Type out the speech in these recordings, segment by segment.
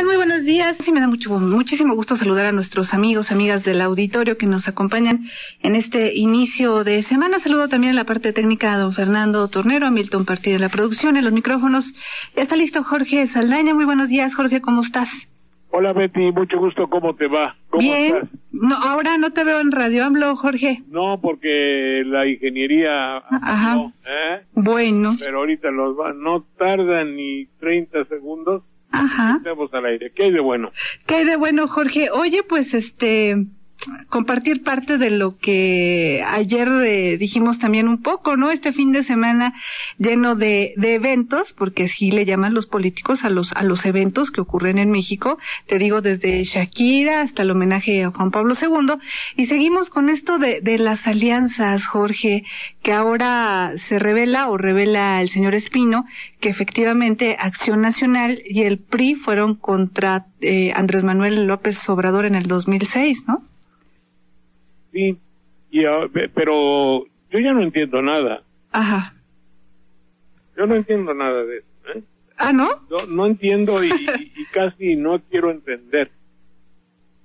tal? Muy buenos días. Sí, me da muchísimo gusto saludar a nuestros amigos, amigas del auditorio que nos acompañan en este inicio de semana. Saludo también en la parte técnica a don Fernando Tornero, a Milton Partido en la producción, en los micrófonos. Ya está listo Jorge Saldaña. Muy buenos días, Jorge, ¿cómo estás? Hola Betty, mucho gusto, ¿cómo te va? ¿Cómo Bien. estás? No, ahora no te veo en Radio AMLO, Jorge. No, porque la ingeniería... Ajá. No, Bueno. Pero ahorita no tardan ni 30 segundos. Ajá. Estamos al aire. ¿Qué hay de bueno? ¿Qué hay de bueno, Jorge? Oye, pues compartir parte de lo que ayer dijimos también un poco, ¿no? Este fin de semana lleno de eventos, porque así le llaman los políticos a los eventos que ocurren en México, te digo, desde Shakira hasta el homenaje a Juan Pablo II, y seguimos con esto de las alianzas, Jorge, que ahora se revela el señor Espino, que efectivamente Acción Nacional y el PRI fueron contra Andrés Manuel López Obrador en el 2006, ¿no? Sí, pero yo ya no entiendo nada. Ajá. Yo no entiendo nada de eso, ¿eh? ¿Ah, no? No entiendo y casi no quiero entender,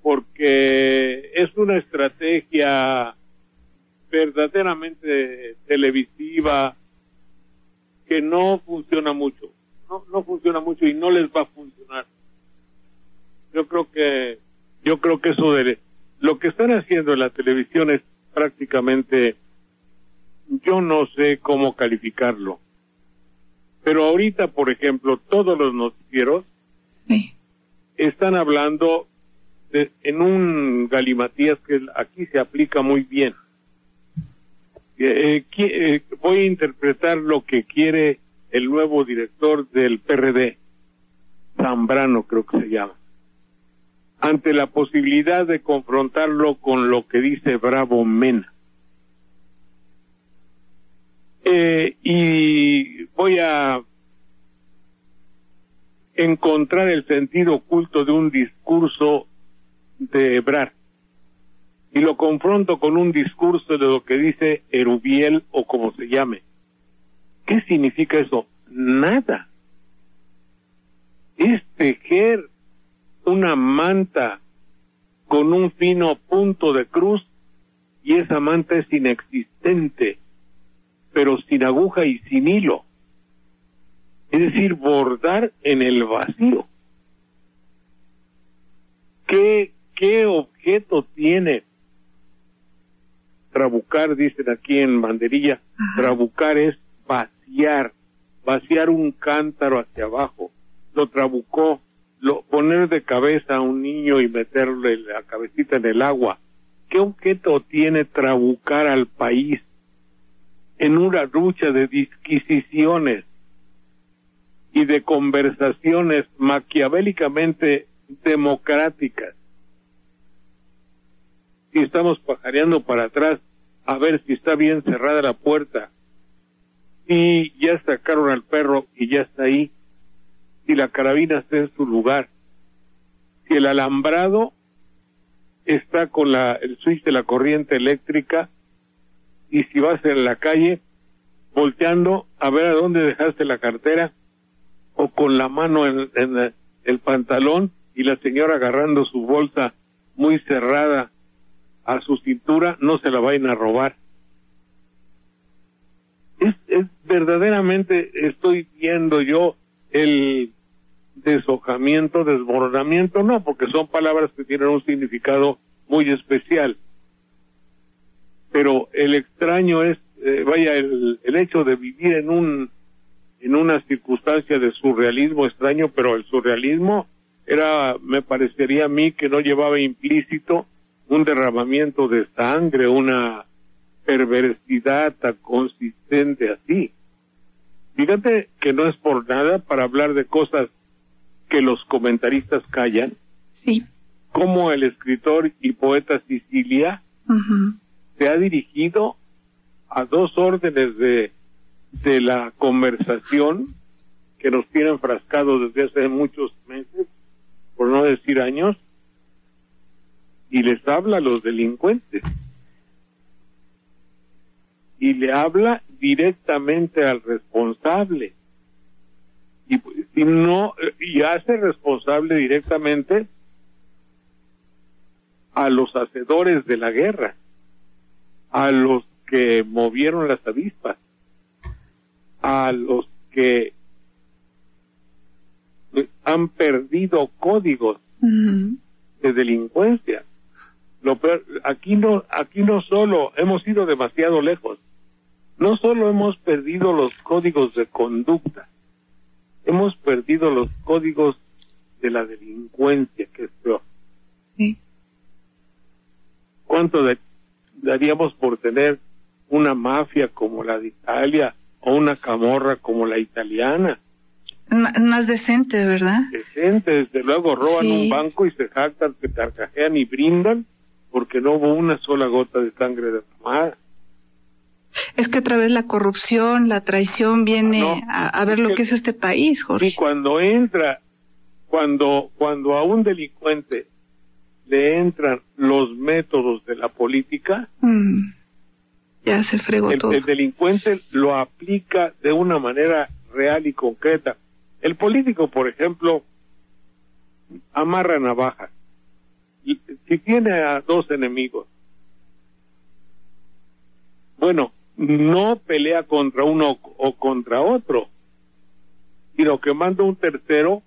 porque es una estrategia verdaderamente televisiva que no funciona mucho. No funciona mucho y no les va a funcionar. Yo creo que eso de lo que están haciendo en la televisión es prácticamente, yo no sé cómo calificarlo, pero ahorita, por ejemplo, todos los noticieros sí están hablando en un galimatías que aquí se aplica muy bien. Voy a interpretar lo que quiere el nuevo director del PRD, Zambrano creo que se llama, ante la posibilidad de confrontarlo con lo que dice Bravo Mena. Y voy a encontrar el sentido oculto de un discurso de Ebrard y lo confronto con un discurso de lo que dice Erubiel o como se llame. ¿Qué significa eso? Nada. Es tejer una manta con un fino punto de cruz y esa manta es inexistente, pero sin aguja y sin hilo. Es decir, bordar en el vacío. ¿Qué objeto tiene? Trabucar, dicen aquí en Banderilla. Ajá. Trabucar es vaciar un cántaro hacia abajo. Lo trabucó. Poner de cabeza a un niño y meterle la cabecita en el agua. ¿Qué objeto tiene trabucar al país en una lucha de disquisiciones y de conversaciones maquiavélicamente democráticas? Si estamos pajareando para atrás a ver si está bien cerrada la puerta, y ya sacaron al perro y ya está ahí, si la carabina está en su lugar, si el alambrado está con el switch de la corriente eléctrica, y si vas en la calle volteando a ver a dónde dejaste la cartera, o con la mano en el pantalón y la señora agarrando su bolsa muy cerrada a su cintura, no se la vayan a robar. Es verdaderamente, estoy viendo yo el desmoronamiento, no, porque son palabras que tienen un significado muy especial, pero el extraño es, el hecho de vivir en una circunstancia de surrealismo extraño, pero el surrealismo me parecería a mí que no llevaba implícito un derramamiento de sangre, una perversidad tan consistente así. Fíjate que no es por nada para hablar de cosas que los comentaristas callan. Sí. Como el escritor y poeta Sicilia se ha dirigido a dos órdenes de la conversación que nos tienen enfrascados desde hace muchos meses, por no decir años, y les habla a los delincuentes. Y le habla directamente al responsable. y hace responsable directamente a los hacedores de la guerra, a los que movieron las avispas, a los que han perdido códigos de delincuencia. Lo peor, aquí no solo hemos ido demasiado lejos, no solo hemos perdido los códigos de conducta, hemos perdido los códigos de la delincuencia, que es peor. Sí. ¿Cuánto daríamos por tener una mafia como la de Italia o una camorra como la italiana? Más decente, ¿verdad? Decente, desde luego, roban un banco y se jactan, se carcajean y brindan porque no hubo una sola gota de sangre derramada. Es que otra vez la corrupción, la traición viene a ver lo que es este país, Jorge. Y cuando a un delincuente le entran los métodos de la política, ya se fregó todo. El delincuente lo aplica de una manera real y concreta. El político, por ejemplo, amarra navajas. Y si tiene a dos enemigos, bueno, no pelea contra uno o contra otro, sino que manda un tercero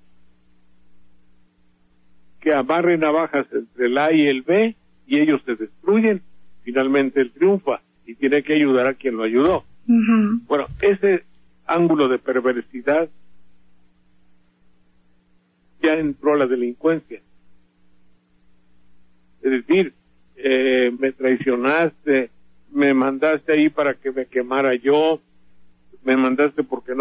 que amarre navajas entre el A y el B y ellos se destruyen. Finalmente él triunfa y tiene que ayudar a quien lo ayudó. Bueno, ese ángulo de perversidad ya entró a la delincuencia. Es decir, me traicionaste, me mandaste ahí para que me quemara yo, me mandaste porque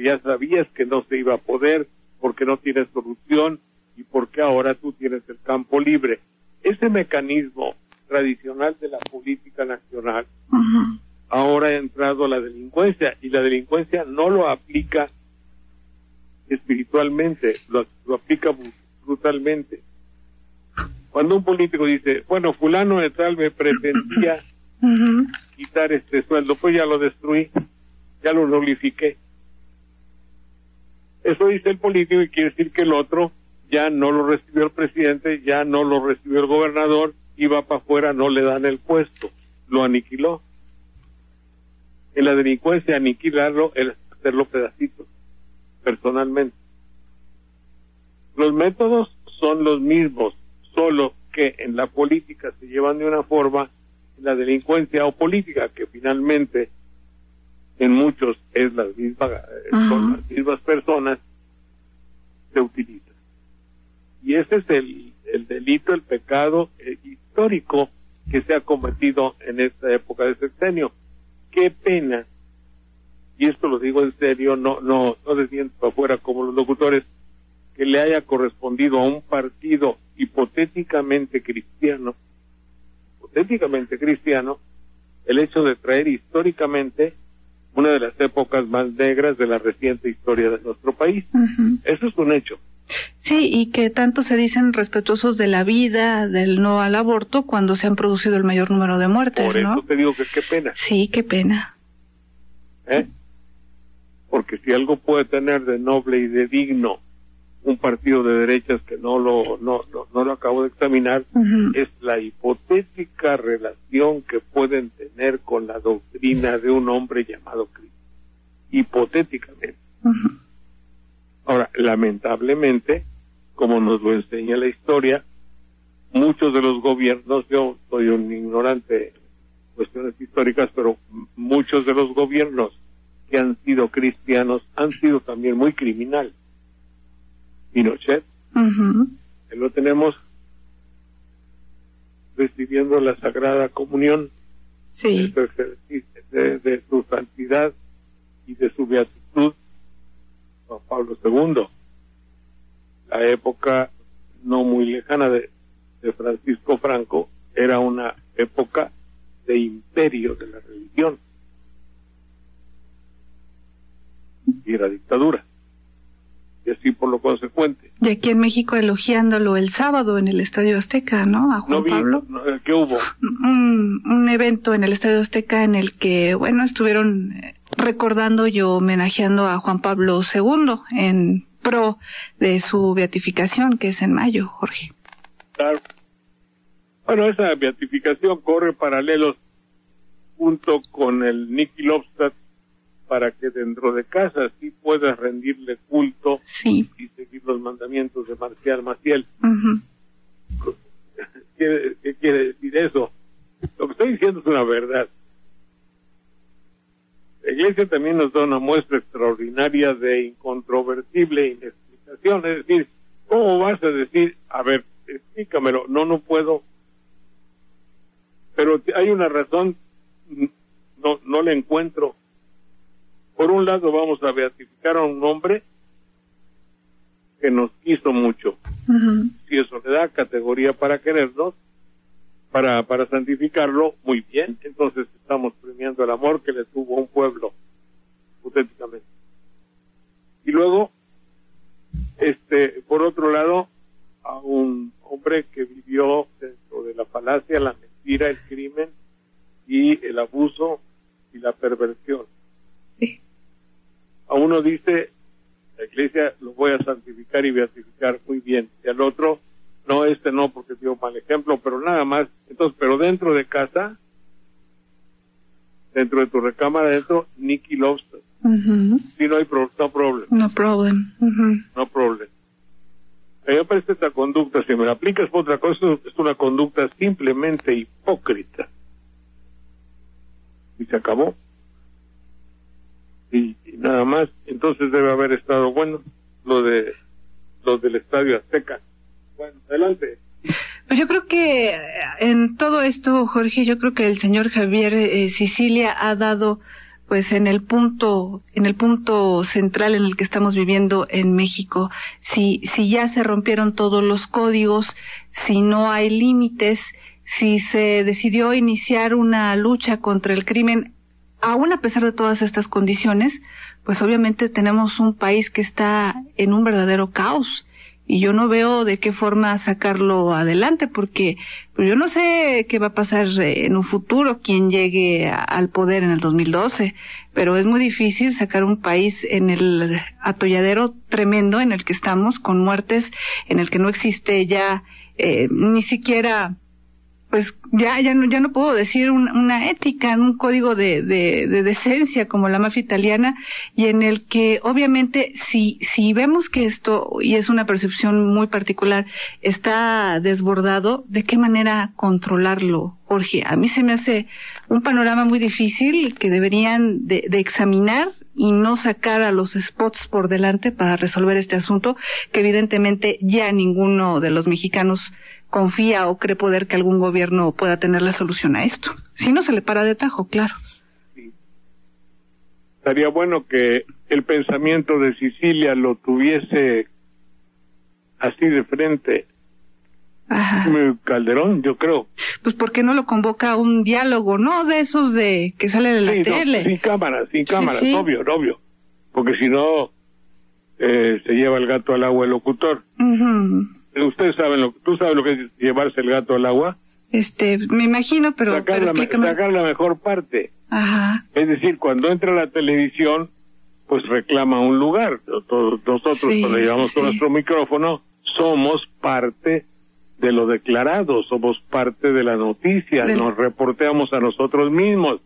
ya sabías que no se iba a poder, porque no tienes solución y porque ahora tú tienes el campo libre. Ese mecanismo tradicional de la política nacional ahora ha entrado a la delincuencia, y la delincuencia no lo aplica espiritualmente, lo aplica brutalmente. Cuando un político dice, bueno, fulano de tal me pretendía quitar este sueldo, pues ya lo destruí, ya lo nulifiqué. Eso dice el político y quiere decir que el otro ya no lo recibió el presidente, ya no lo recibió el gobernador, y va para afuera, no le dan el puesto, lo aniquiló. En la delincuencia, aniquilarlo es hacerlo pedacitos, personalmente. Los métodos son los mismos, solo que en la política se llevan de una forma, en la delincuencia o política, que finalmente en muchos es las mismas, son las mismas personas, se utiliza. Y ese es el delito, el pecado histórico que se ha cometido en esta época de sexenio. Qué pena, y esto lo digo en serio, no se siente para afuera como los locutores, que le haya correspondido a un partido hipotéticamente cristiano, el hecho de traer históricamente una de las épocas más negras de la reciente historia de nuestro país. Eso es un hecho. Sí, y que tanto se dicen respetuosos de la vida, del no al aborto, cuando se han producido el mayor número de muertes, Por eso te digo que qué pena. Sí, qué pena. Porque si algo puede tener de noble y de digno un partido de derechas, que no lo acabo de examinar, es la hipotética relación que pueden tener con la doctrina de un hombre llamado Cristo. Hipotéticamente. Ahora, lamentablemente, como nos lo enseña la historia, muchos de los gobiernos, yo soy un ignorante en cuestiones históricas, pero muchos de los gobiernos que han sido cristianos han sido también muy criminales. Pinochet, lo tenemos recibiendo la Sagrada Comunión, de su santidad y de su beatitud, Juan Pablo II. La época no muy lejana de Francisco Franco era una época de imperio de la religión y era dictadura, y así por lo consecuente. Y aquí en México elogiándolo el sábado en el Estadio Azteca, ¿no? A Juan Pablo. ¿Qué hubo? Un evento en el Estadio Azteca en el que, bueno, estuvieron recordando y homenajeando a Juan Pablo II en pro de su beatificación, que es en mayo, Jorge. Claro. Bueno, esa beatificación corre paralelos junto con el Niki Lobstad para que dentro de casa sí puedas rendirle culto y seguir los mandamientos de Marcial Maciel. ¿Qué quiere decir eso? Lo que estoy diciendo es una verdad. La Iglesia también nos da una muestra extraordinaria de incontrovertible inexplicación. Es decir, ¿cómo vas a decir, a ver, explícamelo? No puedo. Pero hay una razón, no la encuentro. Por un lado vamos a beatificar a un hombre que nos quiso mucho. Si eso le da categoría para querernos, para santificarlo, muy bien. Entonces estamos premiando el amor que le tuvo a un pueblo, hipotéticamente. Y luego, por otro lado, a un hombre que vivió dentro de la falacia, la mentira, el crimen y el abuso y la perversión. Sí. A uno dice, la Iglesia lo voy a santificar y beatificar, muy bien. Y al otro, no, porque dio mal ejemplo, pero nada más. Entonces, pero dentro de casa, dentro de tu recámara, Niki Lobstad. Sí, no problem. No problem. No problem. A mí me parece esta conducta, si me la aplicas por otra cosa, es una conducta simplemente hipócrita. Y se acabó. Y nada más. Entonces debe haber estado bueno lo del Estadio Azteca. Bueno, adelante. Yo creo que en todo esto, Jorge, yo creo que el señor Javier Sicilia ha dado, pues, en el punto central en el que estamos viviendo en México. Si ya se rompieron todos los códigos, si no hay límites, si se decidió iniciar una lucha contra el crimen, aún a pesar de todas estas condiciones, pues obviamente tenemos un país que está en un verdadero caos. Y yo no veo de qué forma sacarlo adelante, porque yo no sé qué va a pasar en un futuro, quién llegue al poder en el 2012, pero es muy difícil sacar un país en el atolladero tremendo en el que estamos, con muertes, en el que no existe ya ni siquiera, pues ya no puedo decir una ética, un código de decencia como la mafia italiana, y en el que obviamente si vemos que esto, y es una percepción muy particular, está desbordado, ¿de qué manera controlarlo, Jorge? A mí se me hace un panorama muy difícil que deberían de examinar y no sacar a los spots por delante para resolver este asunto, que evidentemente ya ninguno de los mexicanos confía o cree poder que algún gobierno pueda tener la solución a esto. Si no se le para de tajo, claro. Sí. Estaría bueno que el pensamiento de Sicilia lo tuviese así de frente. Ajá. Calderón, yo creo. Pues ¿por qué no lo convoca a un diálogo, no de esos de que sale de la tele? Sin cámaras, sí. obvio. Porque si no, se lleva el gato al agua el locutor. Ustedes saben tú sabes lo que es llevarse el gato al agua. Me imagino, pero explícame. Sacar la mejor parte. Ajá. Es decir, cuando entra a la televisión, pues reclama un lugar. Nosotros cuando llevamos con nuestro micrófono, somos parte de lo declarado, somos parte de la noticia, nos reporteamos a nosotros mismos.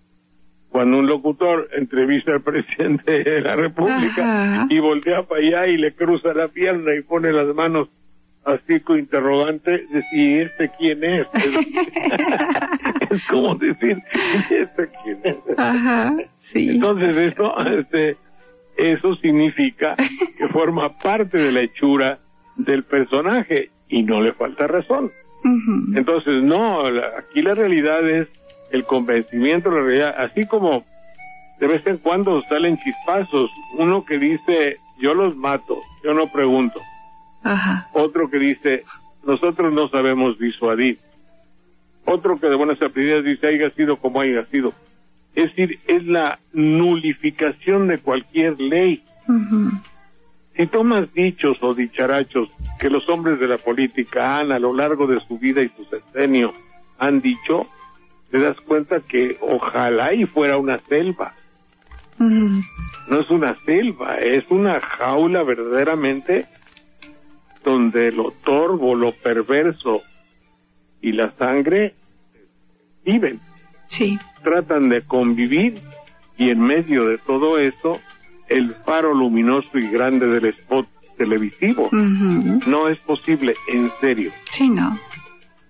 Cuando un locutor entrevista al presidente de la República y voltea para allá y le cruza la pierna y pone las manos así con interrogante, decir, ¿quién es? Es como decir, ¿quién es? Ajá, sí. Entonces eso significa que forma parte de la hechura del personaje y no le falta razón. Entonces, no, aquí la realidad es el convencimiento, la realidad, así como de vez en cuando salen chispazos, uno que dice, yo los mato, yo no pregunto. Ajá. Otro que dice, nosotros no sabemos disuadir. Otro que de buenas a primeras dice, haya sido como haya sido. Es decir, es la nulificación de cualquier ley. Si tomas dichos o dicharachos que los hombres de la política a lo largo de su vida y su sexenio han dicho, te das cuenta que ojalá y fuera una selva. No es una selva, es una jaula verdaderamente donde lo torvo, lo perverso y la sangre viven. Sí. Tratan de convivir, y en medio de todo eso, el faro luminoso y grande del spot televisivo. No es posible, en serio. Sí, no.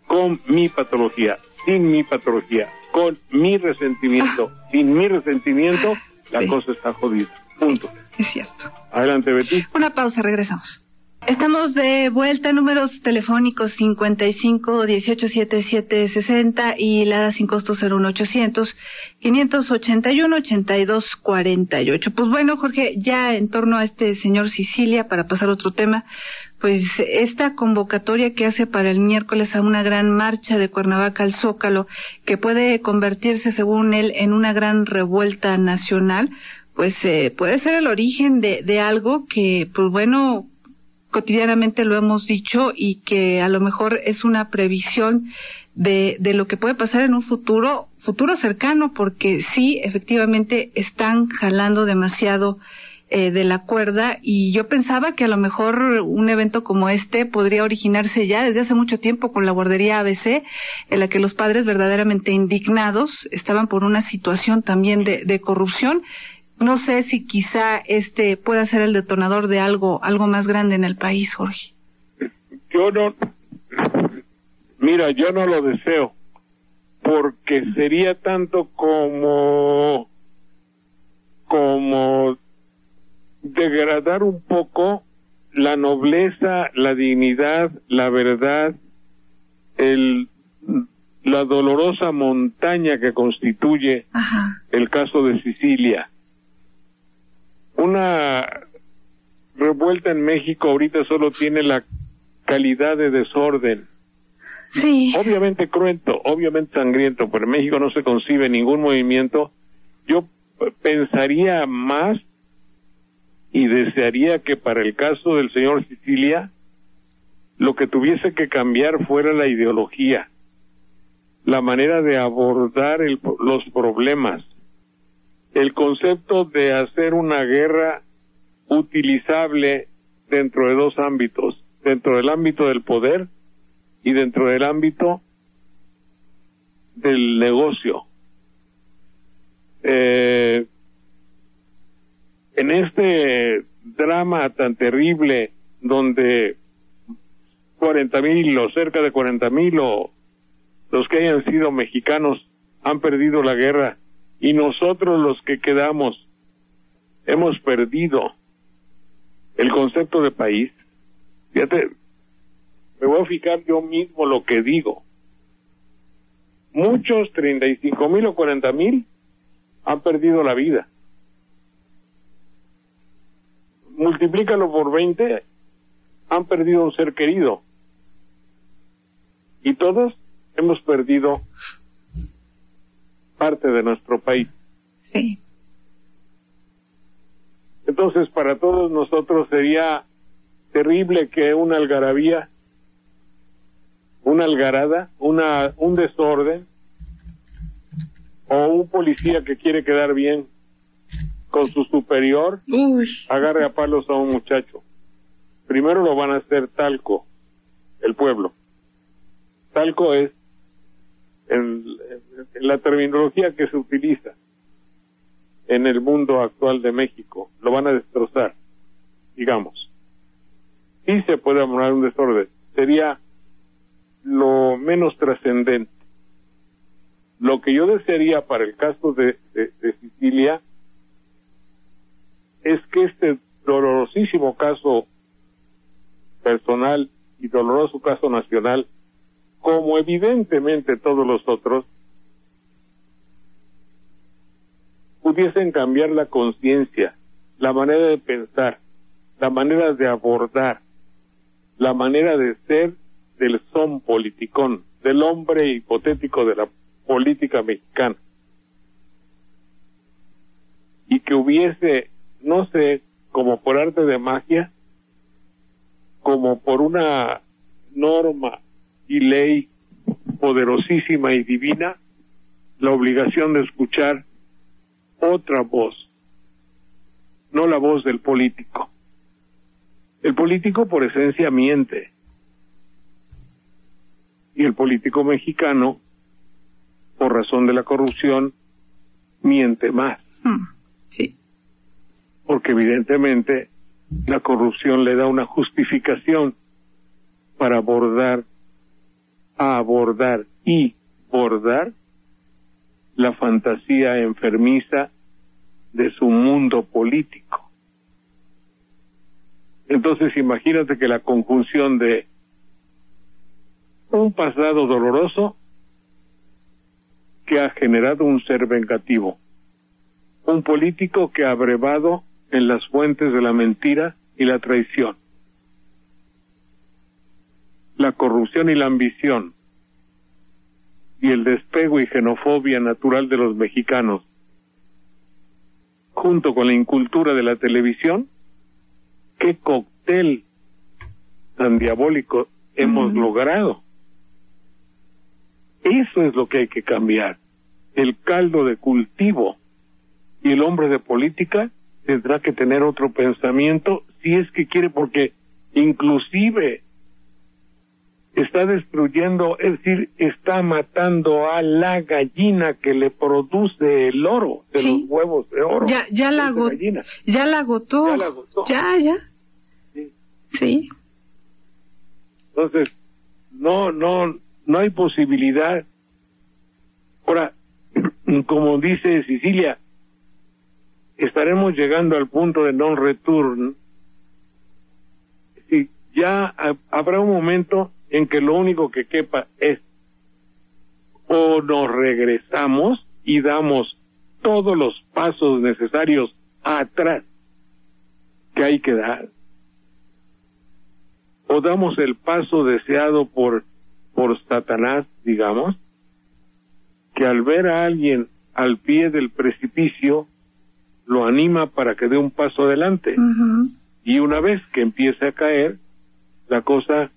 Con mi patología, sin mi patología, con mi resentimiento, sin mi resentimiento, la cosa está jodida. Punto. Es cierto. Adelante, Betty. Una pausa, regresamos. Estamos de vuelta, números telefónicos 55 18 77 60 y la sin costo 01800 581 82 48. Pues bueno, Jorge, ya en torno a este señor Sicilia, para pasar a otro tema, pues esta convocatoria que hace para el miércoles a una gran marcha de Cuernavaca al Zócalo, que puede convertirse, según él, en una gran revuelta nacional, pues puede ser el origen de algo que, pues bueno, cotidianamente lo hemos dicho, y que a lo mejor es una previsión de lo que puede pasar en un futuro cercano, porque sí, efectivamente están jalando demasiado de la cuerda, y yo pensaba que a lo mejor un evento como este podría originarse ya desde hace mucho tiempo con la guardería ABC, en la que los padres verdaderamente indignados estaban por una situación también de corrupción. No sé si quizá este pueda ser el detonador de algo más grande en el país, Jorge. Yo no lo deseo, porque sería tanto como degradar un poco la nobleza, la dignidad, la verdad, la dolorosa montaña que constituye el caso de Sicilia. Una revuelta en México ahorita solo tiene la calidad de desorden. Sí. Obviamente cruento, obviamente sangriento, pero en México no se concibe ningún movimiento. Yo pensaría más y desearía que para el caso del señor Sicilia, lo que tuviese que cambiar fuera la ideología, la manera de abordar los problemas. El concepto de hacer una guerra utilizable dentro de dos ámbitos, dentro del ámbito del poder y dentro del ámbito del negocio. En este drama tan terrible donde 40,000 o cerca de 40,000 o los que hayan sido mexicanos han perdido la guerra, y nosotros los que quedamos hemos perdido el concepto de país. Fíjate, me voy a fijar yo mismo lo que digo. Muchos, 35,000 o 40,000, han perdido la vida. Multiplícalo por 20, han perdido un ser querido. Y todos hemos perdido parte de nuestro país. Sí. Entonces, para todos nosotros sería terrible que una algarabía, una algarada, un desorden, o un policía que quiere quedar bien con su superior, agarre a palos a un muchacho. Primero lo van a hacer talco, el pueblo. Talco es en la terminología que se utiliza en el mundo actual de México. Lo van a destrozar, digamos. Sí se puede armar un desorden, sería lo menos trascendente. Lo que yo desearía para el caso de Sicilia es que este dolorosísimo caso personal y doloroso caso nacional, como evidentemente todos los otros, pudiesen cambiar la conciencia, la manera de pensar, la manera de abordar, la manera de ser del son politicón, del hombre hipotético de la política mexicana. Y que hubiese, no sé, como por arte de magia, como por una norma y ley poderosísima y divina, la obligación de escuchar otra voz, no la voz del político. El político por esencia miente. Y el político mexicano, por razón de la corrupción, miente más. Sí. Porque evidentemente la corrupción le da una justificación para abordar y bordar la fantasía enfermiza de su mundo político. Entonces imagínate que la conjunción de un pasado doloroso que ha generado un ser vengativo, un político que ha abrevado en las fuentes de la mentira y la traición, la corrupción y la ambición, y el despego y xenofobia natural de los mexicanos, junto con la incultura de la televisión, qué cóctel tan diabólico hemos logrado. Eso es lo que hay que cambiar, el caldo de cultivo, y el hombre de política tendrá que tener otro pensamiento si es que quiere, porque inclusive está destruyendo, es decir, está matando a la gallina que le produce el oro, de los huevos de oro. Ya la agotó. Ya la agotó. Ya. Sí. Entonces, no hay posibilidad. Ahora, como dice Cecilia, estaremos llegando al punto de non return. Y ya habrá un momento en que lo único que quepa es o nos regresamos y damos todos los pasos necesarios atrás que hay que dar, o damos el paso deseado por Satanás, digamos, que al ver a alguien al pie del precipicio lo anima para que dé un paso adelante. Y una vez que empiece a caer, la cosa,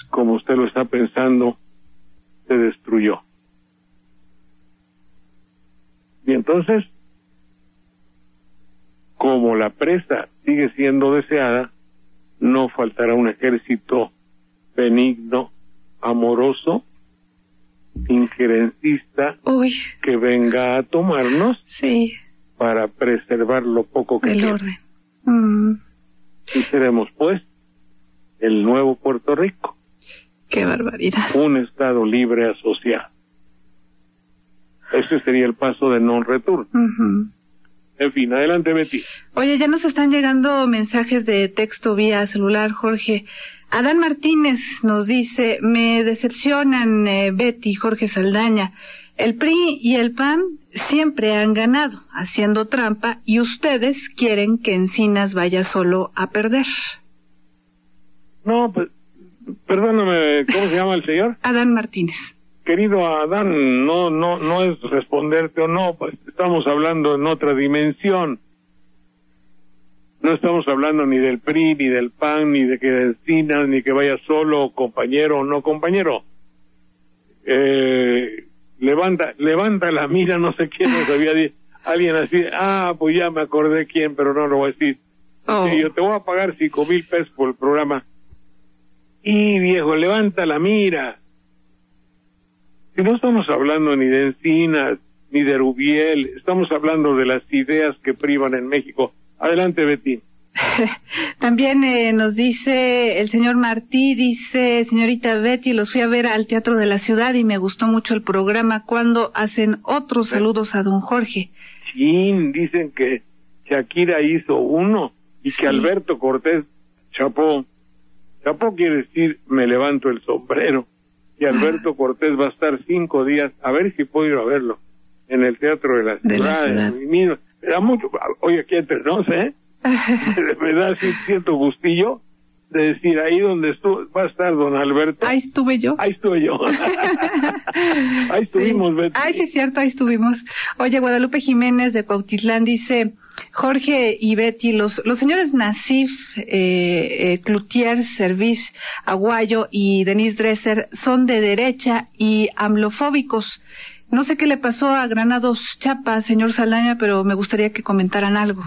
como usted lo está pensando, se destruyó. Y entonces, como la presa sigue siendo deseada, no faltará un ejército benigno, amoroso, injerencista, que venga a tomarnos para preservar lo poco que queda. Orden. Y seremos, pues, el nuevo Puerto Rico. ¡Qué barbaridad! Un Estado libre asociado. Ese sería el paso de non return. En fin, adelante, Betty. Oye, ya nos están llegando mensajes de texto vía celular, Jorge. Adán Martínez nos dice: me decepcionan, Betty, Jorge Saldaña. El PRI y el PAN siempre han ganado, haciendo trampa, y ustedes quieren que Encinas vaya solo a perder. No, pues, perdóname, ¿cómo se llama el señor? Adán Martínez. Querido Adán, no es responderte o no, pues estamos hablando en otra dimensión. No estamos hablando ni del PRI, ni del PAN, ni de que Encinas, ni que vaya solo, compañero o no compañero. Levanta la mira, no sé quién nos había dicho, alguien así, pues ya me acordé quién, pero no lo voy a decir. Sí, yo te voy a pagar 5,000 pesos por el programa. Y viejo, levanta la mira. Si no estamos hablando ni de Encinas, ni de Rubiel, estamos hablando de las ideas que privan en México. Adelante, Betty. También nos dice el señor Martí, dice: señorita Betty, los fui a ver al Teatro de la Ciudad y me gustó mucho el programa. ¿Cuándo hacen otros saludos a don Jorge? Sí, dicen que Shakira hizo uno y que Alberto Cortés, chapó quiere decir me levanto el sombrero, y Alberto Cortés va a estar 5 días, a ver si puedo ir a verlo, en el Teatro de la Ciudad. Me da mucho, oye, aquí entre nos, me da cierto gustillo de decir, ahí donde va a estar don Alberto. Ahí estuve yo. Ahí estuvimos, Betty. Ay, sí, es cierto, ahí estuvimos. Oye, Guadalupe Jiménez de Cuautitlán dice: Jorge y Betty, los señores Nasif, Cloutier, Servish, Aguayo y Denise Dresser son de derecha y amlofóbicos. No sé qué le pasó a Granados Chapa, señor Saldaña, pero me gustaría que comentaran algo.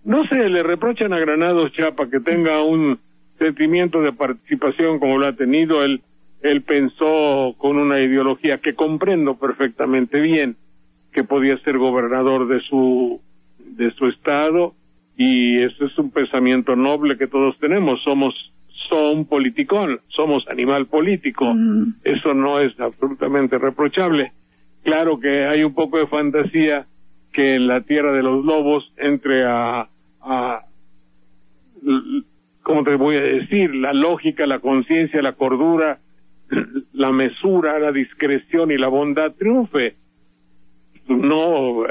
no sé, le reprochan a Granados Chapa que tenga un sentimiento de participación como lo ha tenido. Él pensó con una ideología que comprendo perfectamente bien, que podía ser gobernador de su estado, y eso es un pensamiento noble que todos tenemos. Son politicón, somos animal político. Eso no es absolutamente reprochable. Claro que hay un poco de fantasía que en la tierra de los lobos entre a ¿cómo te voy a decir? La lógica, la conciencia, la cordura, la mesura, la discreción y la bondad triunfe. No,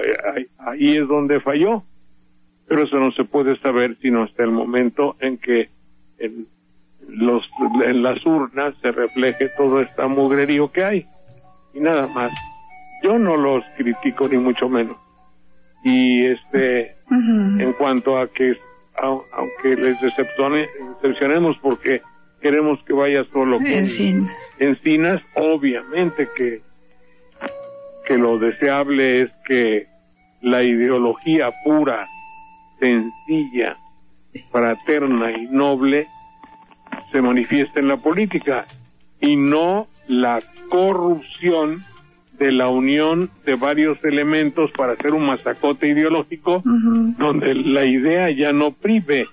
ahí es donde falló. Pero eso no se puede saber sino hasta el momento en que en las urnas se refleje todo este mugrerío que hay. Y nada más. Yo no los critico ni mucho menos. Y en cuanto a que aunque les decepcionemos porque queremos que vaya solo con Encinas, obviamente que lo deseable es que la ideología pura, sencilla, fraterna y noble se manifieste en la política y no la corrupción de la unión de varios elementos para hacer un masacote ideológico donde la idea ya no prive,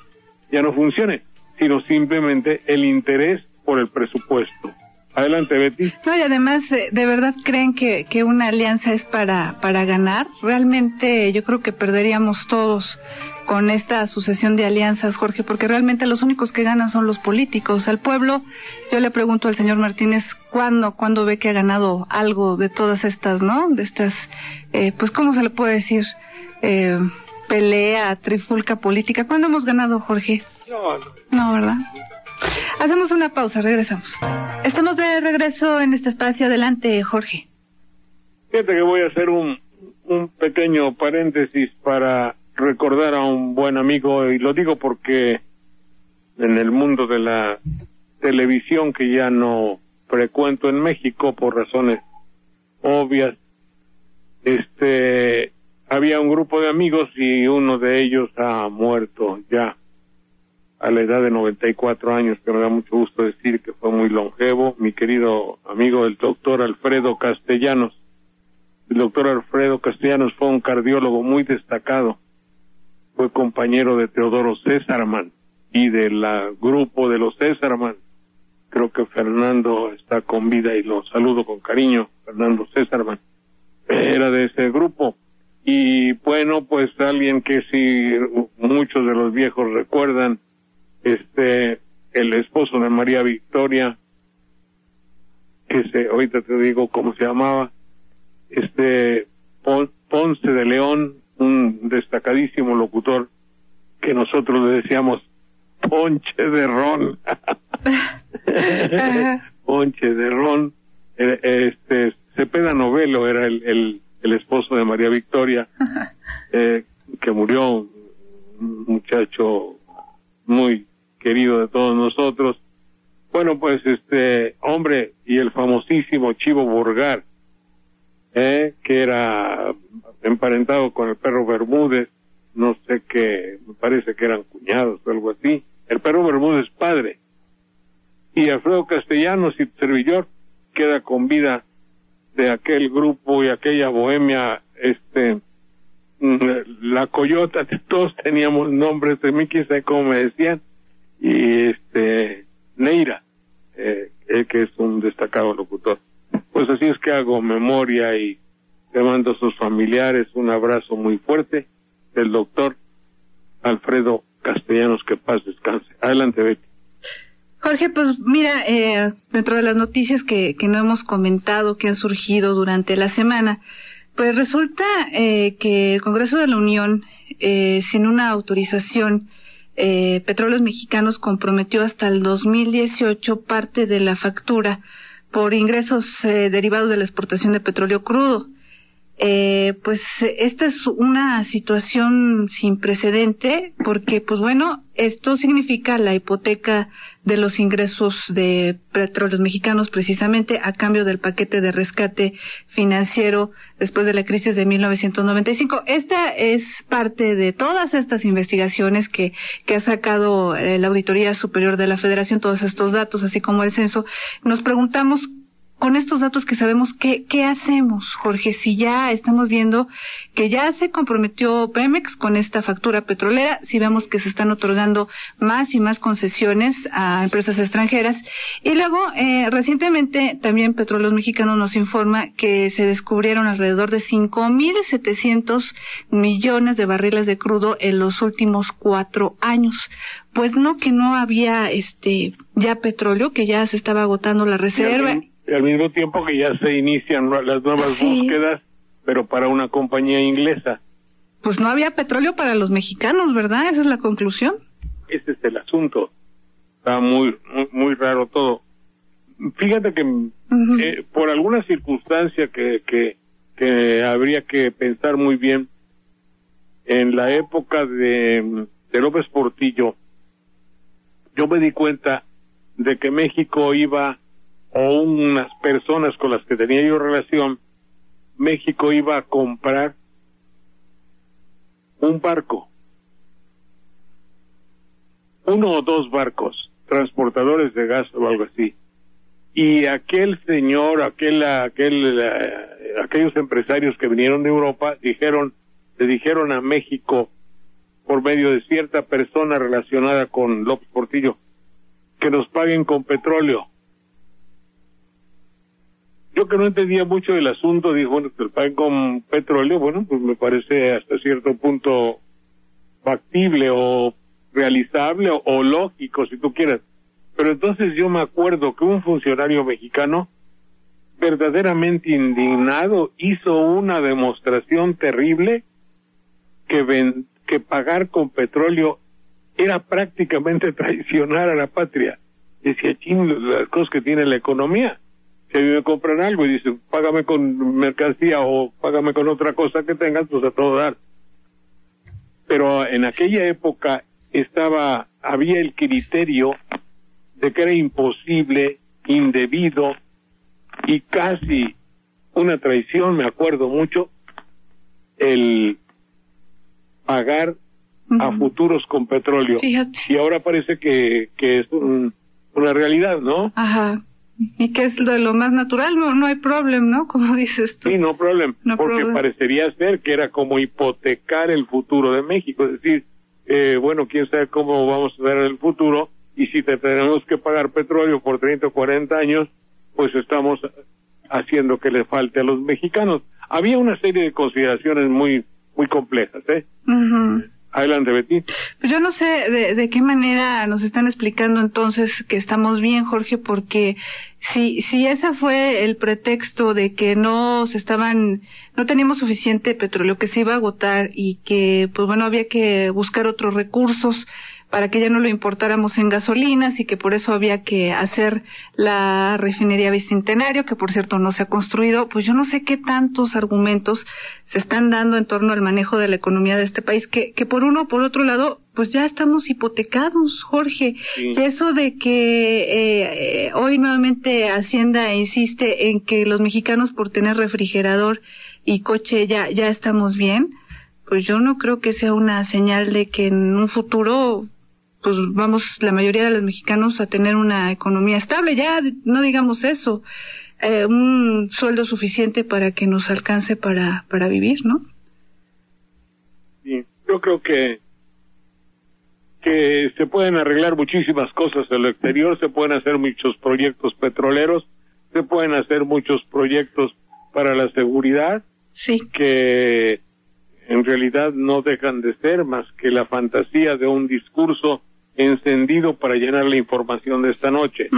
ya no funcione, sino simplemente el interés por el presupuesto. Adelante, Betty. No, y además, ¿de verdad creen que una alianza es para ganar? Realmente yo creo que perderíamos todos con esta sucesión de alianzas, Jorge, porque realmente los únicos que ganan son los políticos. Al pueblo, yo le pregunto al señor Martínez, ¿cuándo ve que ha ganado algo de todas estas, ¿no? De estas, pues, ¿cómo se le puede decir? Pelea, trifulca política. ¿Cuándo hemos ganado, Jorge? No, ¿verdad? Hacemos una pausa, regresamos. Estamos de regreso en este espacio. Adelante, Jorge. Fíjate que voy a hacer un pequeño paréntesis para recordar a un buen amigo, y lo digo porque en el mundo de la televisión, que ya no frecuento en México por razones obvias, había un grupo de amigos y uno de ellos ha muerto ya a la edad de 94 años, que me da mucho gusto decir que fue muy longevo, mi querido amigo el doctor Alfredo Castellanos. El doctor Alfredo Castellanos fue un cardiólogo muy destacado, fue compañero de Teodoro Césarman y del grupo de los Césarman. Creo que Fernando está con vida y lo saludo con cariño, Fernando Césarman. Era de ese grupo. Y bueno, pues alguien que sí muchos de los viejos recuerdan, el esposo de María Victoria, ahorita te digo cómo se llamaba, Ponce de León, un destacadísimo locutor que nosotros le decíamos Ponche de Ron. Ponche de Ron. Cepeda Novelo era el esposo de María Victoria, que murió, un muchacho muy querido de todos nosotros. Bueno, pues hombre, y el famosísimo Chivo Burgar, que era emparentado con el Perro Bermúdez, no sé qué, me parece que eran cuñados o algo así. El Perro Bermúdez padre. Y Alfredo Castellanos y servidor queda con vida de aquel grupo y aquella bohemia, la Coyota, todos teníamos nombres de mí, quién sabe cómo me decían, y Neira, que es un destacado locutor. Pues así es que hago memoria y le mando a sus familiares un abrazo muy fuerte del doctor Alfredo Castellanos, que paz descanse. Adelante, Betty. Jorge, pues mira, dentro de las noticias que no hemos comentado, que han surgido durante la semana, pues resulta que el Congreso de la Unión, sin una autorización, Petróleos Mexicanos comprometió hasta el 2018 parte de la factura por ingresos derivados de la exportación de petróleo crudo. pues esta es una situación sin precedente porque, pues bueno, esto significa la hipoteca de los ingresos de Petróleos Mexicanos precisamente a cambio del paquete de rescate financiero después de la crisis de 1995. Esta es parte de todas estas investigaciones que ha sacado la Auditoría Superior de la Federación, todos estos datos, así como el censo. Nos preguntamos, con estos datos que sabemos, ¿qué hacemos, Jorge? Si ya estamos viendo que ya se comprometió Pemex con esta factura petrolera, si vemos que se están otorgando más y más concesiones a empresas extranjeras. Y luego, recientemente, también Petróleos Mexicanos nos informa que se descubrieron alrededor de 5,700 millones de barriles de crudo en los últimos 4 años. Pues no, que no había ya petróleo, que ya se estaba agotando la reserva. Y al mismo tiempo que ya se inician las nuevas búsquedas, pero para una compañía inglesa. Pues no había petróleo para los mexicanos, ¿verdad? Esa es la conclusión. Ese es el asunto. Está muy raro todo. Fíjate que por alguna circunstancia que habría que pensar muy bien, en la época de López Portillo, yo me di cuenta de que México iba, o unas personas con las que tenía yo relación, México iba a comprar un barco, 1 o 2 barcos, transportadores de gas o algo así. Y aquel señor, aquellos empresarios que vinieron de Europa, le dijeron a México, por medio de cierta persona relacionada con López Portillo, que nos paguen con petróleo. Yo, que no entendía mucho del asunto, dijo, bueno, que paguen con petróleo, bueno, pues me parece hasta cierto punto factible o realizable o lógico, si tú quieres. Pero entonces yo me acuerdo que un funcionario mexicano, verdaderamente indignado, hizo una demostración terrible que pagar con petróleo era prácticamente traicionar a la patria. Decía, las cosas que tiene la economía. Si a mí me compran algo y dicen, págame con mercancía o págame con otra cosa que tengas, pues a todo dar. Pero en aquella época había el criterio de que era imposible, indebido y casi una traición, me acuerdo mucho, el pagar a futuros con petróleo. Fíjate. Y ahora parece que es una realidad, ¿no? Ajá. Y que es de lo más natural, no hay problema, ¿no? Como dices tú. Sí, no problema, porque problem. Parecería ser que era como hipotecar el futuro de México, es decir, bueno, quién sabe cómo vamos a ver el futuro, y si tenemos que pagar petróleo por 30 o 40 años, pues estamos haciendo que le falte a los mexicanos. Había una serie de consideraciones muy complejas, ¿eh? Adelante, Betty. Pues yo no sé de qué manera nos están explicando entonces que estamos bien, Jorge, porque si ese fue el pretexto de que no teníamos suficiente petróleo, que se iba a agotar y que, pues bueno, había que buscar otros recursos para que ya no lo importáramos en gasolinas y que por eso había que hacer la refinería Bicentenario, que por cierto no se ha construido, pues yo no sé qué tantos argumentos se están dando en torno al manejo de la economía de este país, que por otro lado, pues ya estamos hipotecados, Jorge. Sí. Y eso de que hoy nuevamente Hacienda insiste en que los mexicanos por tener refrigerador y coche ya estamos bien, pues yo no creo que sea una señal de que en un futuro pues vamos la mayoría de los mexicanos a tener una economía estable, ya no digamos eso, un sueldo suficiente para que nos alcance para vivir, ¿no? Sí, yo creo que se pueden arreglar muchísimas cosas en el exterior, se pueden hacer muchos proyectos petroleros, se pueden hacer muchos proyectos para la seguridad, sí, que en realidad no dejan de ser más que la fantasía de un discurso encendido para llenar la información de esta noche,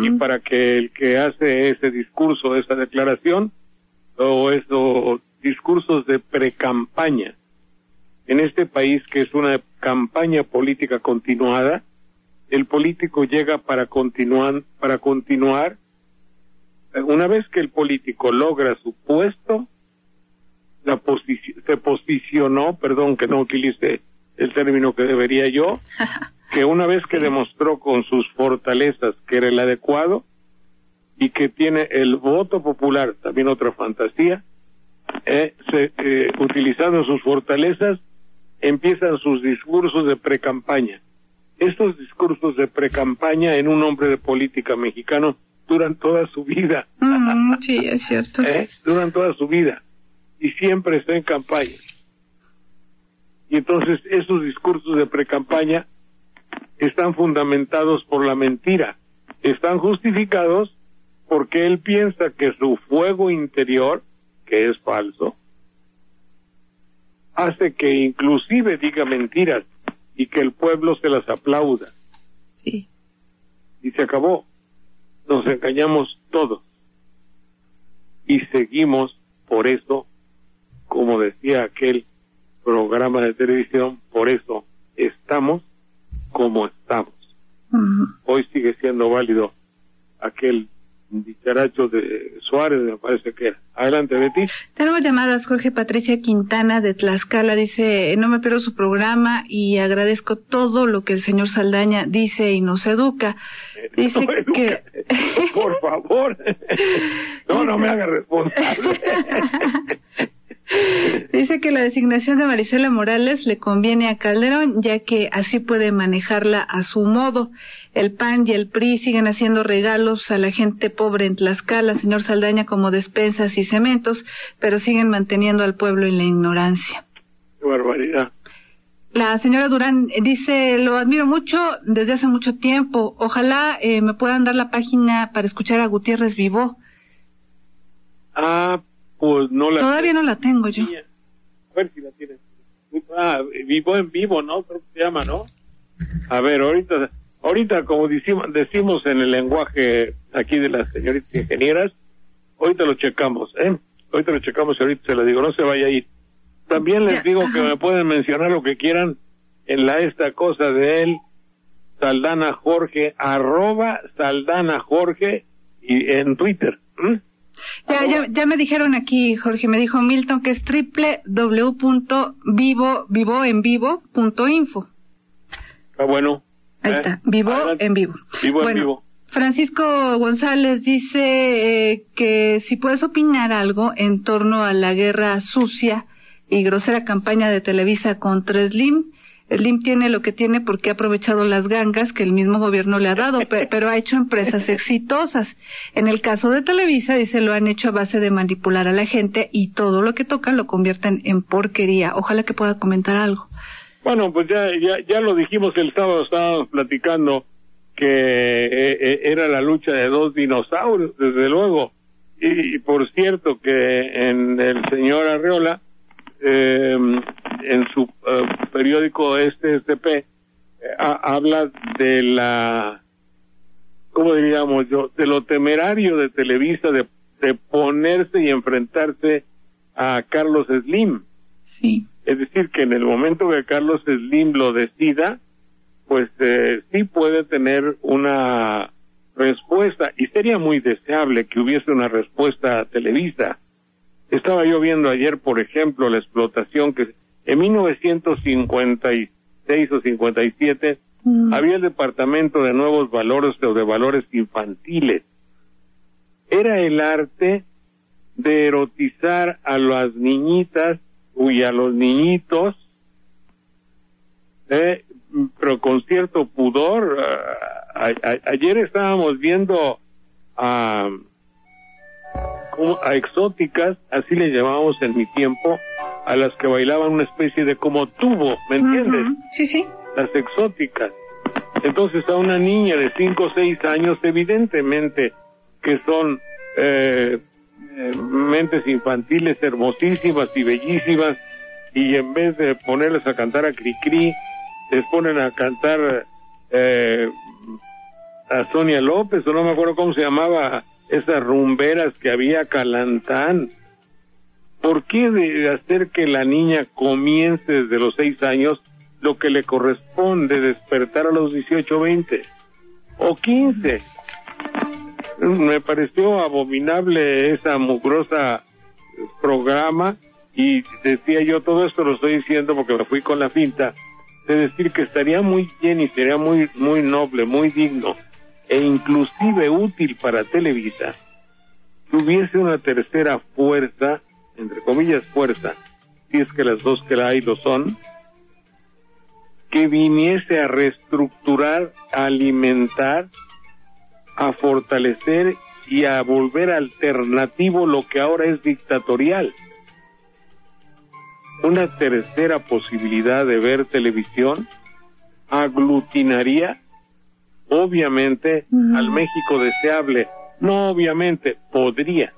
y para que el que hace ese discurso, esa declaración, o esos discursos de precampaña, en este país que es una campaña política continuada, el político llega para continuar, una vez que el político logra su puesto, se posicionó, perdón que no utilice el término que debería yo, que una vez que demostró con sus fortalezas que era el adecuado y que tiene el voto popular, también otra fantasía, utilizando sus fortalezas, empiezan sus discursos de precampaña. Estos discursos de precampaña en un hombre de política mexicano duran toda su vida. Sí, es cierto. Duran toda su vida y siempre está en campaña. Y entonces esos discursos de precampaña están fundamentados por la mentira, están justificados porque él piensa que su fuego interior, que es falso, hace que inclusive diga mentiras y que el pueblo se las aplauda. Sí. Y se acabó. Nos engañamos todos. Y seguimos por eso, como decía aquel programa de televisión, por eso estamos como estamos. Hoy sigue siendo válido aquel dicharacho de Suárez, me parece que era. Adelante, Betty. Tenemos llamadas. Jorge Patricia Quintana de Tlaxcala dice: no me pierdo su programa y agradezco todo lo que el señor Saldaña dice y nos educa. Dice que... Por favor. No me haga responsable. Dice que la designación de Marisela Morales le conviene a Calderón, ya que así puede manejarla a su modo. El PAN y el PRI siguen haciendo regalos a la gente pobre en Tlaxcala, señor Saldaña, como despensas y cementos, pero siguen manteniendo al pueblo en la ignorancia. ¡Qué barbaridad! La señora Durán dice: lo admiro mucho desde hace mucho tiempo. Ojalá me puedan dar la página para escuchar a Gutiérrez Vivó. Pues no la... Todavía no la tengo yo. A ver si la tienes. Vivo en Vivo, ¿no? Creo que se llama, ¿no? A ver, ahorita como decimos en el lenguaje aquí de las señoritas ingenieras, ahorita lo checamos, Ahorita lo checamos y ahorita se lo digo, no se vaya a ir. También les digo que me pueden mencionar lo que quieran en esta cosa de él, Saldana Jorge, @Saldana Jorge, y en Twitter. Ya me dijeron aquí, Jorge, me dijo Milton que es www.vivoenvivo.info. Bueno. Ahí está, Vivo en Vivo. Vivo en Vivo. Francisco González dice que si puedes opinar algo en torno a la guerra sucia y grosera campaña de Televisa contra Slim. Slim tiene lo que tiene porque ha aprovechado las gangas que el mismo gobierno le ha dado, pero ha hecho empresas exitosas. En el caso de Televisa, dice, lo han hecho a base de manipular a la gente y todo lo que tocan lo convierten en porquería. Ojalá que pueda comentar algo. Bueno, pues ya lo dijimos el sábado, estábamos platicando que era la lucha de dos dinosaurios, desde luego. Y por cierto que en el señor Arreola, en su periódico STP, habla de ¿cómo diríamos yo? De lo temerario de Televisa de ponerse y enfrentarse a Carlos Slim. Sí. Es decir, que en el momento que Carlos Slim lo decida, pues sí puede tener una respuesta, y sería muy deseable que hubiese una respuesta a Televisa. Estaba yo viendo ayer, por ejemplo, la explotación que en 1956 o 57 había el Departamento de Nuevos Valores o de Valores Infantiles. Era el arte de erotizar a las niñitas y a los niñitos, pero con cierto pudor. Ayer estábamos viendo a exóticas, así le llamábamos en mi tiempo, a las que bailaban una especie de como tubo, ¿me entiendes? Sí, sí. Las exóticas. Entonces a una niña de 5 o 6 años, evidentemente que son mentes infantiles hermosísimas y bellísimas, y en vez de ponerles a cantar a Cricri, les ponen a cantar a Sonia López, o no me acuerdo cómo se llamaba, esas rumberas que había, Calantán. ¿Por qué de hacer que la niña comience desde los 6 años lo que le corresponde despertar a los 18, 20 o 15? Me pareció abominable esa mugrosa programa, Y decía yo, todo esto lo estoy diciendo porque me fui con la finta de decir que estaría muy bien y sería muy noble, muy digno e inclusive útil para Televisa que hubiese una tercera fuerza, entre comillas fuerza, si es que las dos que la hay lo son, que viniese a reestructurar, a alimentar, a fortalecer y a volver alternativo lo que ahora es dictatorial. Una tercera posibilidad de ver televisión aglutinaría, obviamente, al México deseable. No, obviamente, podría.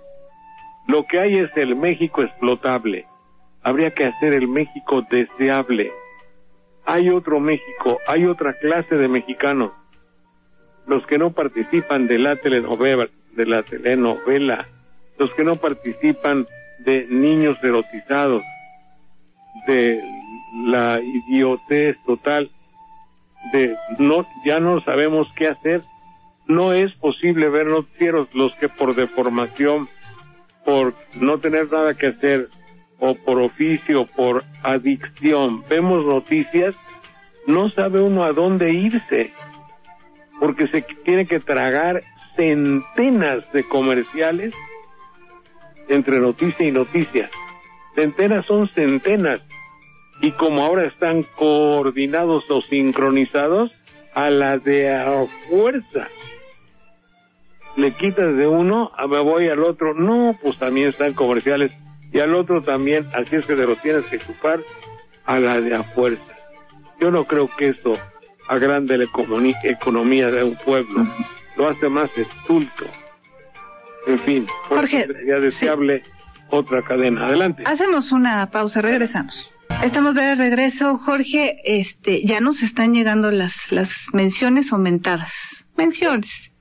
Lo que hay es el México explotable. Habría que hacer el México deseable. Hay otro México, hay otra clase de mexicanos. Los que no participan de la telenovela, los que no participan de niños erotizados, de la idiotez total, de ya no sabemos qué hacer. No es posible ver noticieros, los que por deformación, por no tener nada que hacer, o por oficio, por adicción, vemos noticias, no sabe uno a dónde irse, porque se tiene que tragar centenas de comerciales entre noticia y noticia. Centenas son centenas, y como ahora están coordinados o sincronizados, a la de a fuerza. Le quitas de uno, me voy al otro, no, pues también están comerciales, y al otro también, así es que te lo tienes que ocupar a la de a fuerza. Yo no creo que eso agrande la economía de un pueblo, lo hace más estulto. En fin, Jorge, sería deseable otra cadena. Adelante. Hacemos una pausa, regresamos. Estamos de regreso, Jorge. Ya nos están llegando las menciones aumentadas. Menciones.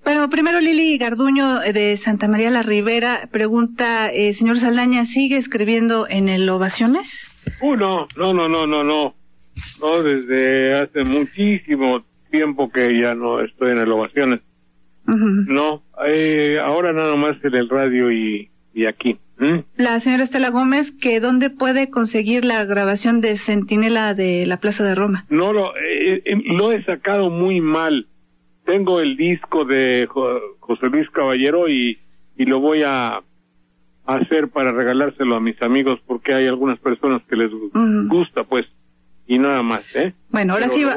Bueno, primero Lili Garduño de Santa María la Ribera pregunta, señor Saldaña, ¿sigue escribiendo en el Ovaciones? No, desde hace muchísimo tiempo que ya no estoy en el Ovaciones. No, ahora nada más en el radio y aquí. La señora Estela Gómez, que ¿dónde puede conseguir la grabación de Centinela de la Plaza de Roma? No, lo he sacado muy mal. Tengo el disco de José Luis Caballero y lo voy a hacer para regalárselo a mis amigos, porque hay algunas personas que les gusta, pues, y nada más, Bueno, ahora sí va,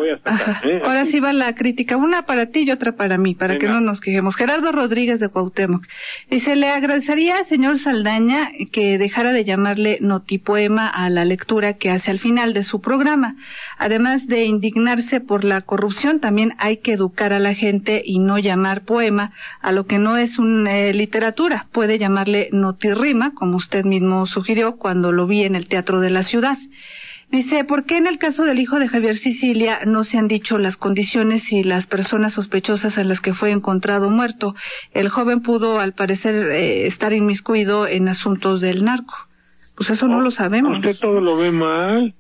ahora sí va la crítica, una para ti y otra para mí, para que no nos quejemos. Gerardo Rodríguez de Cuauhtémoc dice, le agradecería, señor Saldaña, que dejara de llamarle notipoema a la lectura que hace al final de su programa. Además de indignarse por la corrupción, también hay que educar a la gente y no llamar poema a lo que no es literatura. Puede llamarle notirrima, como usted mismo sugirió cuando lo vi en el Teatro de la Ciudad. Dice, ¿por qué en el caso del hijo de Javier Sicilia no se han dicho las condiciones y las personas sospechosas en las que fue encontrado muerto? El joven pudo, al parecer, estar inmiscuido en asuntos del narco. Pues eso no lo sabemos. Usted todo lo ve mal.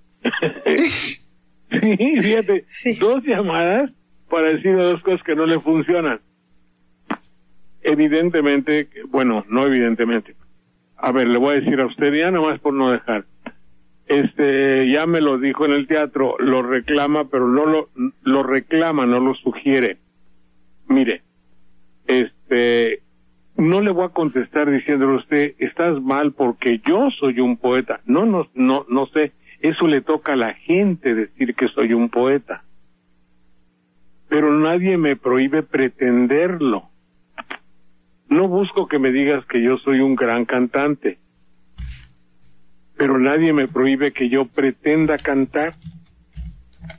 Sí, fíjate, 2 llamadas para decir 2 cosas que no le funcionan. Evidentemente, bueno, no evidentemente. A ver, le voy a decir a usted ya nomás por no dejar. Ya me lo dijo en el teatro, lo reclama, pero no lo reclama, no lo sugiere. Mire, no le voy a contestar diciéndole a usted, estás mal porque yo soy un poeta. No sé, eso le toca a la gente decir que soy un poeta. Pero nadie me prohíbe pretenderlo. No busco que me digas que yo soy un gran cantante. Pero nadie me prohíbe que yo pretenda cantar.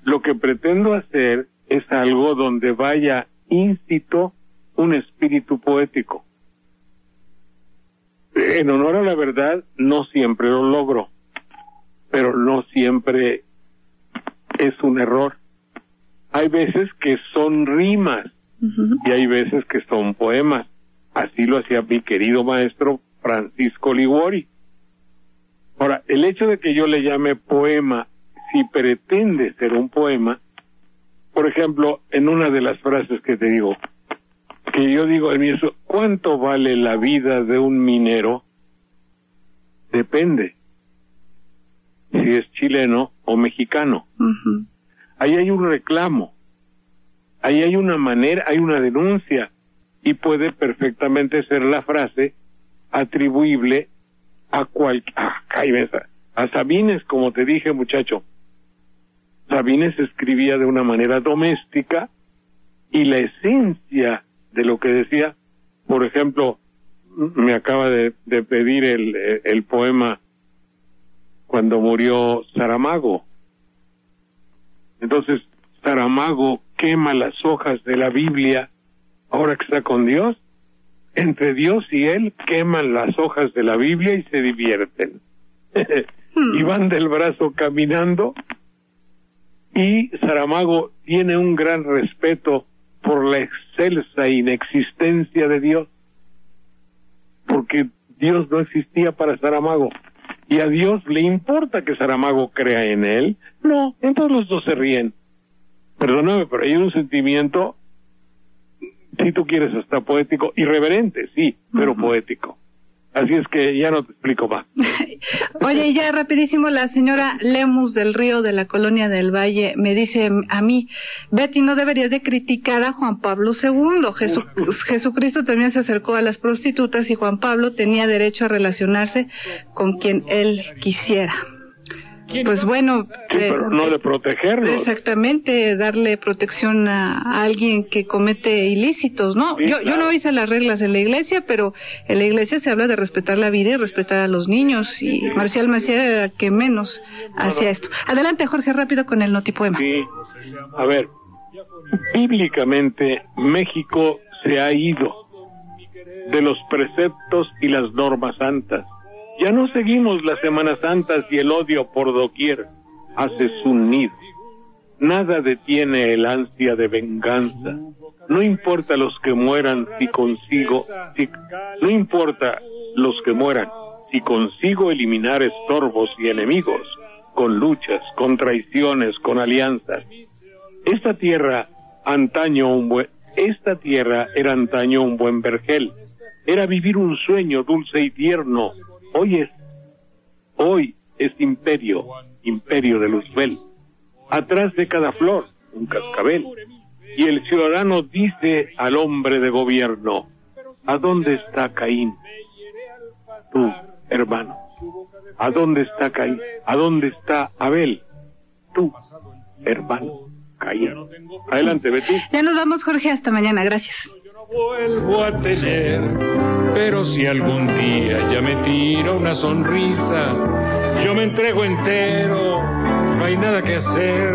Lo que pretendo hacer es algo donde vaya íncito un espíritu poético. En honor a la verdad, no siempre lo logro, pero no siempre es un error. Hay veces que son rimas y hay veces que son poemas. Así lo hacía mi querido maestro Francisco Liguori. Ahora, el hecho de que yo le llame poema, si pretende ser un poema, por ejemplo, en una de las frases que te digo, que yo digo, ¿cuánto vale la vida de un minero? Depende. si es chileno o mexicano. Ujú. Ahí hay un reclamo, ahí hay una manera, hay una denuncia, y puede perfectamente ser la frase atribuible a a Sabines, como te dije, muchacho. Sabines escribía de una manera doméstica, y la esencia de lo que decía, por ejemplo, me acaba de pedir el poema cuando murió Saramago. Entonces, Saramago quema las hojas de la Biblia ahora que está con Dios. Entre Dios y él queman las hojas de la Biblia y se divierten. Y van del brazo caminando, y Saramago tiene un gran respeto por la excelsa inexistencia de Dios, porque Dios no existía para Saramago, y a Dios le importa que Saramago crea en él. No, entonces los dos se ríen. Perdóname, pero hay un sentimiento, si tú quieres, hasta poético, irreverente, sí, pero poético. Así es que ya no te explico más. Oye, ya rapidísimo, la señora Lemus del Río de la Colonia del Valle me dice a mí: Betty, no deberías de criticar a Juan Pablo II. Jesucristo también se acercó a las prostitutas y Juan Pablo tenía derecho a relacionarse con quien él quisiera. Pues bueno, sí, pero no de protegerlos. Exactamente, darle protección a alguien que comete ilícitos, ¿no? Sí, yo no hice las reglas en la iglesia, pero en la iglesia se habla de respetar la vida y respetar a los niños, y Marcial Maciel era el que menos hacía esto. Adelante, Jorge, rápido con el notipoema. Sí, a ver, bíblicamente México se ha ido de los preceptos y las normas santas. Ya no seguimos las Semanas Santas, y el odio por doquier hace su nido. Nada detiene el ansia de venganza. No importa los que mueran no importa los que mueran, si consigo eliminar estorbos y enemigos, con luchas, con traiciones, con alianzas. Esta tierra era antaño un buen vergel. Era vivir un sueño dulce y tierno. Hoy es imperio de Luzbel. Atrás de cada flor, un cascabel. Y el ciudadano dice al hombre de gobierno: ¿a dónde está Caín? Tú, hermano. ¿A dónde está Caín? ¿A dónde está Abel? Tú, hermano Caín. Adelante, Betty. Ya nos vamos, Jorge, hasta mañana, gracias. Vuelvo a tener, pero si algún día ya me tiro una sonrisa, yo me entrego entero, no hay nada que hacer.